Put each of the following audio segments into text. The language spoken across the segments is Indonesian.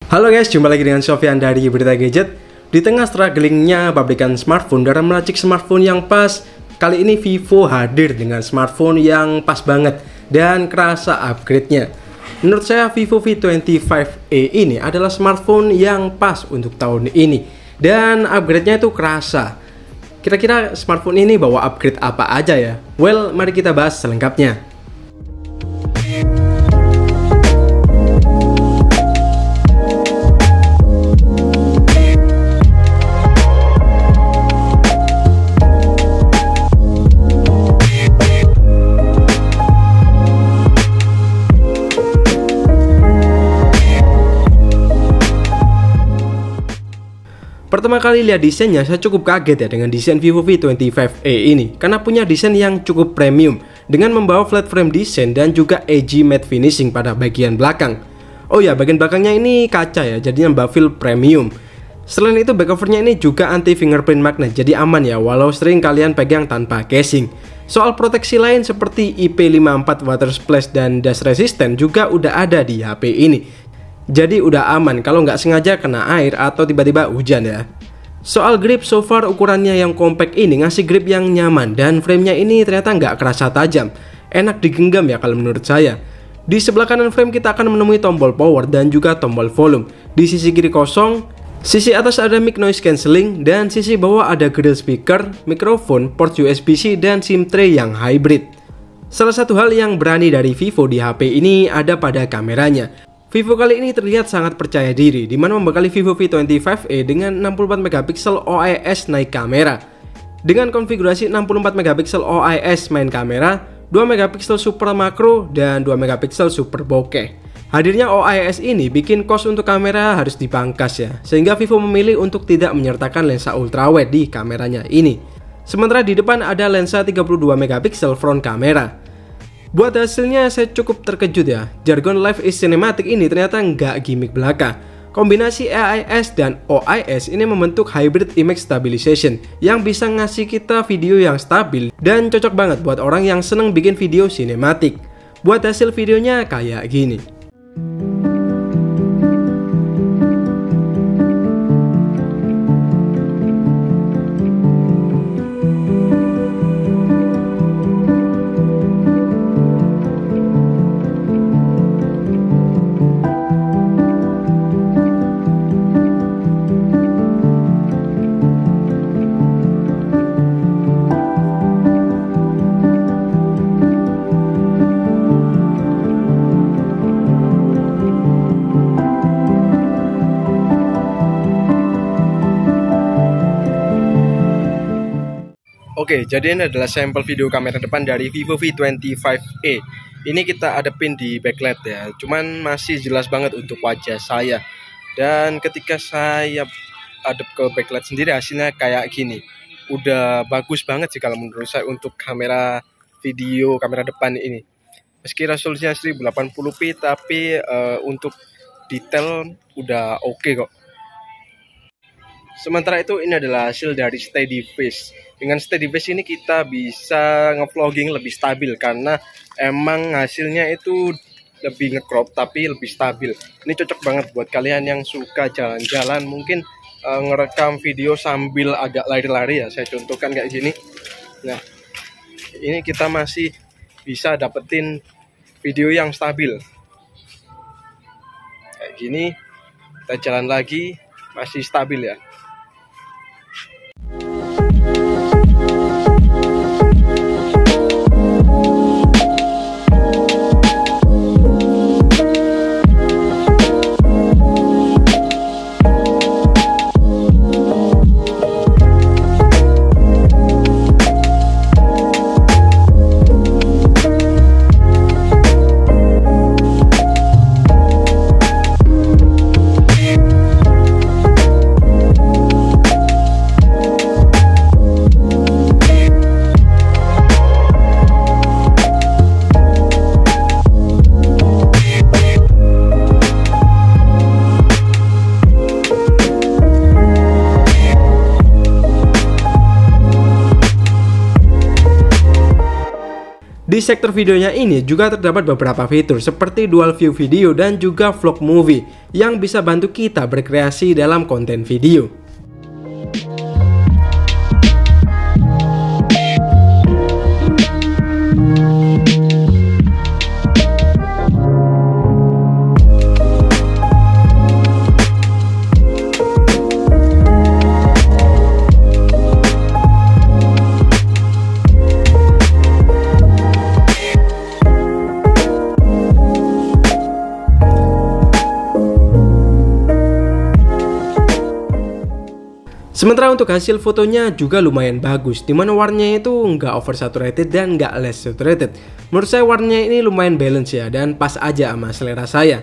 Halo guys, jumpa lagi dengan Sofyan dari Berita Gadget. Di tengah strugglingnya pabrikan smartphone dalam meracik smartphone yang pas, kali ini Vivo hadir dengan smartphone yang pas banget dan kerasa upgrade-nya. Menurut saya Vivo V25e ini adalah smartphone yang pas untuk tahun ini dan upgrade-nya itu kerasa. Kira-kira smartphone ini bawa upgrade apa aja ya? Well, mari kita bahas selengkapnya. Pertama kali lihat desainnya, saya cukup kaget ya dengan desain Vivo V25e ini, karena punya desain yang cukup premium dengan membawa flat frame design dan juga edgy matte finishing pada bagian belakang. Oh ya, bagian belakangnya ini kaca ya, jadinya baffle premium. Selain itu, back covernya ini juga anti fingerprint magnet, jadi aman ya walau sering kalian pegang tanpa casing. Soal proteksi lain seperti IP54 water splash dan dust resistant juga udah ada di HP ini. Jadi udah aman kalau nggak sengaja kena air atau tiba-tiba hujan ya. Soal grip, so far ukurannya yang compact ini ngasih grip yang nyaman dan framenya ini ternyata nggak kerasa tajam. Enak digenggam ya kalau menurut saya. Di sebelah kanan frame kita akan menemui tombol power dan juga tombol volume. Di sisi kiri kosong, sisi atas ada mic noise cancelling, dan sisi bawah ada grill speaker, mikrofon, port USB-C, dan SIM tray yang hybrid. Salah satu hal yang berani dari Vivo di HP ini ada pada kameranya. Vivo kali ini terlihat sangat percaya diri, di mana membekali Vivo V25e dengan 64 megapiksel OIS naik kamera. Dengan konfigurasi 64 megapiksel OIS main kamera, 2 megapiksel super makro, dan 2 megapiksel super bokeh. Hadirnya OIS ini bikin cost untuk kamera harus dipangkas ya, sehingga Vivo memilih untuk tidak menyertakan lensa ultrawide di kameranya ini. Sementara di depan ada lensa 32 megapiksel front kamera. Buat hasilnya saya cukup terkejut ya, jargon Live is Cinematic ini ternyata nggak gimmick belaka. Kombinasi AIS dan OIS ini membentuk Hybrid Image Stabilization yang bisa ngasih kita video yang stabil dan cocok banget buat orang yang seneng bikin video sinematik. Buat hasil videonya kayak gini. Oke, jadi ini adalah sampel video kamera depan dari Vivo V25e. Ini kita adepin di backlight ya, cuman masih jelas banget untuk wajah saya. Dan ketika saya adep ke backlight sendiri hasilnya kayak gini. Udah bagus banget sih kalau menurut saya untuk kamera video kamera depan ini. Meski resolusinya 1080p, tapi untuk detail udah oke kok. Sementara itu ini adalah hasil dari Steadifast. Dengan Steadifast ini kita bisa ngevlogging lebih stabil karena emang hasilnya itu lebih ngecrop tapi lebih stabil. Ini cocok banget buat kalian yang suka jalan-jalan, mungkin ngerekam video sambil agak lari-lari ya. Saya contohkan kayak gini. Nah, ini kita masih bisa dapetin video yang stabil. Kayak gini, kita jalan lagi masih stabil ya. Di sektor videonya ini juga terdapat beberapa fitur seperti dual view video dan juga vlog movie yang bisa bantu kita berkreasi dalam konten video. Sementara untuk hasil fotonya juga lumayan bagus, dimana warnanya itu nggak oversaturated dan nggak less saturated. Menurut saya warnanya ini lumayan balance ya, dan pas aja sama selera saya.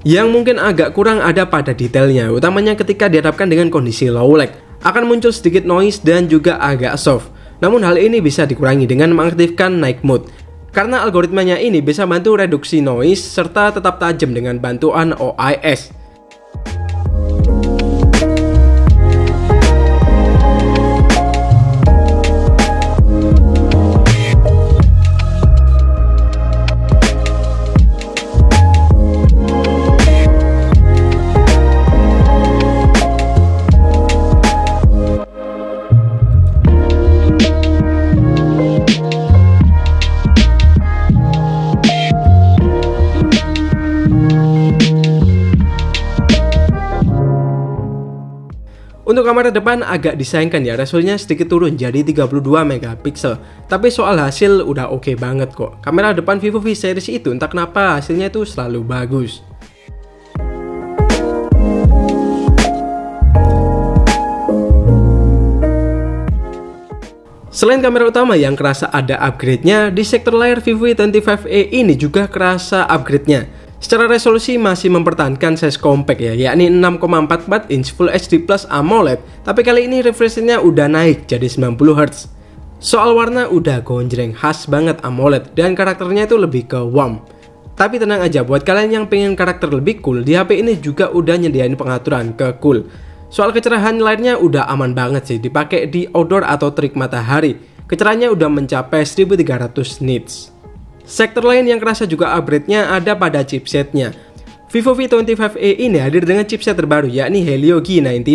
Yang mungkin agak kurang ada pada detailnya, utamanya ketika dihadapkan dengan kondisi low lag. Akan muncul sedikit noise dan juga agak soft. Namun hal ini bisa dikurangi dengan mengaktifkan night mode. Karena algoritmanya ini bisa bantu reduksi noise serta tetap tajam dengan bantuan OIS. Untuk kamera depan agak disayangkan ya, resolusinya sedikit turun jadi 32 megapiksel. Tapi soal hasil udah oke banget kok. Kamera depan Vivo V series itu entah kenapa hasilnya itu selalu bagus. Selain kamera utama yang kerasa ada upgrade-nya, di sektor layar Vivo V25e ini juga kerasa upgrade-nya. Secara resolusi masih mempertahankan size compact ya, yakni 6,44 inch Full HD Plus AMOLED, tapi kali ini refresh rate-nya udah naik jadi 90 Hz. Soal warna udah gonjreng, khas banget AMOLED, dan karakternya itu lebih ke warm. Tapi tenang aja, buat kalian yang pengen karakter lebih cool, di HP ini juga udah nyediain pengaturan ke cool. Soal kecerahan layarnya udah aman banget sih, dipakai di outdoor atau terik matahari. Kecerahannya udah mencapai 1300 nits. Sektor lain yang kerasa juga upgrade-nya ada pada chipsetnya. Vivo V25e ini hadir dengan chipset terbaru yakni Helio G99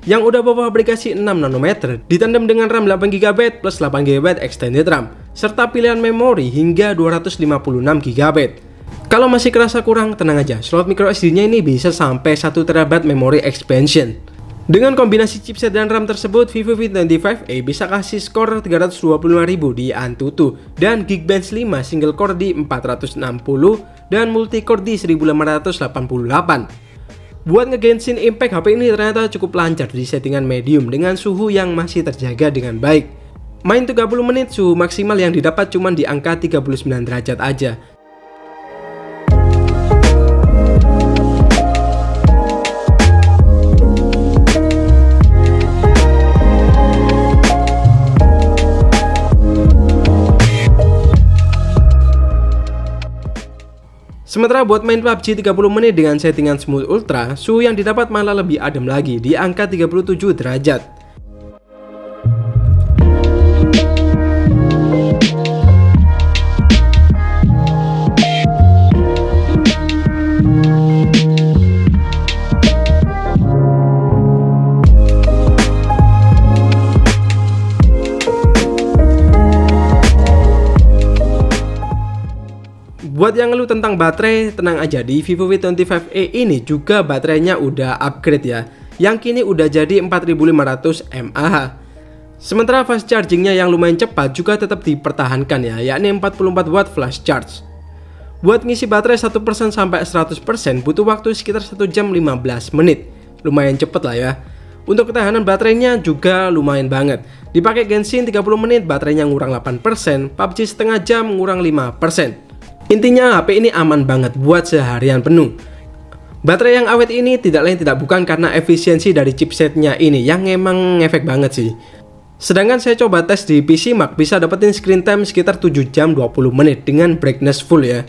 yang udah bawa aplikasi 6 nanometer ditandem dengan RAM 8GB plus 8GB extended RAM serta pilihan memori hingga 256GB. Kalau masih kerasa kurang, tenang aja, slot micro SD-nya ini bisa sampai 1TB memori expansion. Dengan kombinasi chipset dan RAM tersebut, Vivo V25e bisa kasih skor 325.000 di Antutu dan Geekbench 5 single core di 460 dan multicore di 1588. Buat ngegenshin impact, HP ini ternyata cukup lancar di settingan medium dengan suhu yang masih terjaga dengan baik. Main 30 menit, suhu maksimal yang didapat cuma di angka 39 derajat aja. Sementara buat main PUBG 30 menit dengan settingan smooth ultra, suhu yang didapat malah lebih adem lagi di angka 37 derajat. Buat yang ngeluh tentang baterai, tenang aja, di Vivo V25e ini juga baterainya udah upgrade ya, yang kini udah jadi 4500 mAh. Sementara fast chargingnya yang lumayan cepat juga tetap dipertahankan ya, yakni 44 watt flash charge. Buat ngisi baterai 1% sampai 100% butuh waktu sekitar 1 jam 15 menit. Lumayan cepet lah ya. Untuk ketahanan baterainya juga lumayan banget. Dipakai Genshin 30 menit baterainya ngurang 8%, PUBG setengah jam ngurang 5%. Intinya HP ini aman banget buat seharian penuh. Baterai yang awet ini tidak lain tidak bukan karena efisiensi dari chipsetnya ini yang emang ngefek banget sih. Sedangkan saya coba tes di PC Mac bisa dapetin screen time sekitar 7 jam 20 menit dengan brightness full ya.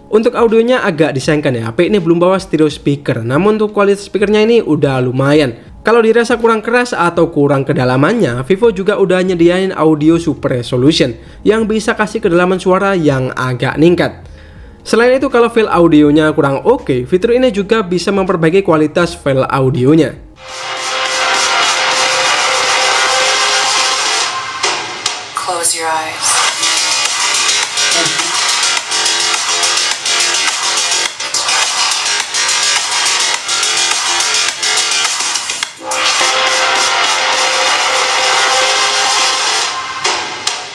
Untuk audionya agak disayangkan ya, HP ini belum bawa stereo speaker, namun untuk kualitas speakernya ini udah lumayan. Kalau dirasa kurang keras atau kurang kedalamannya, Vivo juga udah nyediain audio super resolution yang bisa kasih kedalaman suara yang agak ningkat. Selain itu kalau file audionya kurang oke, fitur ini juga bisa memperbaiki kualitas file audionya. Close your eyes.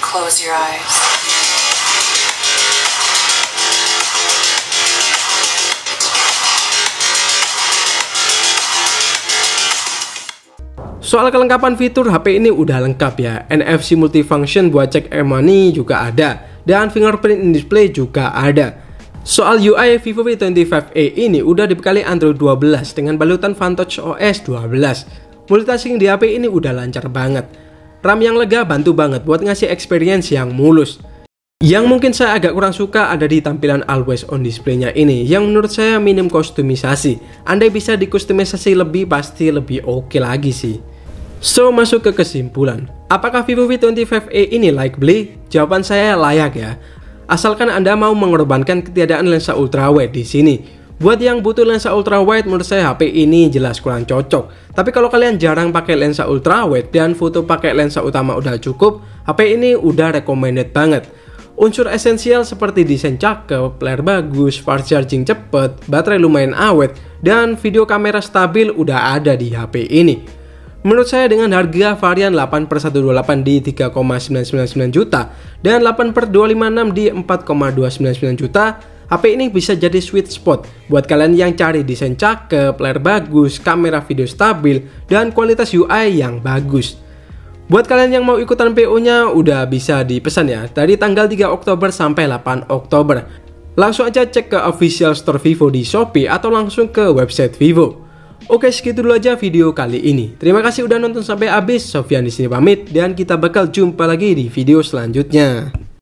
Close your eyes. Soal kelengkapan fitur HP ini udah lengkap ya. NFC multifunction buat cek e-money juga ada, dan fingerprint in display juga ada. Soal UI, Vivo V25e ini udah dibekali Android 12 dengan balutan Vantage OS 12. Multitasking di HP ini udah lancar banget. RAM yang lega bantu banget buat ngasih experience yang mulus. Yang mungkin saya agak kurang suka ada di tampilan always on display-nya ini, yang menurut saya minim kustomisasi. Andai bisa dikustomisasi lebih pasti lebih oke lagi sih. So, masuk ke kesimpulan. Apakah Vivo V25e ini layak beli? Jawaban saya layak ya. Asalkan Anda mau mengorbankan ketiadaan lensa ultrawide di sini. Buat yang butuh lensa ultrawide, menurut saya HP ini jelas kurang cocok. Tapi kalau kalian jarang pakai lensa ultrawide dan foto pakai lensa utama udah cukup, HP ini udah recommended banget. Unsur esensial seperti desain cakep, layar bagus, fast charging cepet, baterai lumayan awet, dan video kamera stabil udah ada di HP ini. Menurut saya dengan harga varian 8/128 di 3,999 juta dan 8/256 di 4,299 juta, HP ini bisa jadi sweet spot buat kalian yang cari desain cakep, layar bagus, kamera video stabil, dan kualitas UI yang bagus. Buat kalian yang mau ikutan PO-nya udah bisa dipesan ya, dari tanggal 3 Oktober sampai 8 Oktober. Langsung aja cek ke official store Vivo di Shopee atau langsung ke website Vivo. Oke, segitu dulu aja video kali ini. Terima kasih udah nonton sampai habis. Sofyan di sini pamit dan kita bakal jumpa lagi di video selanjutnya.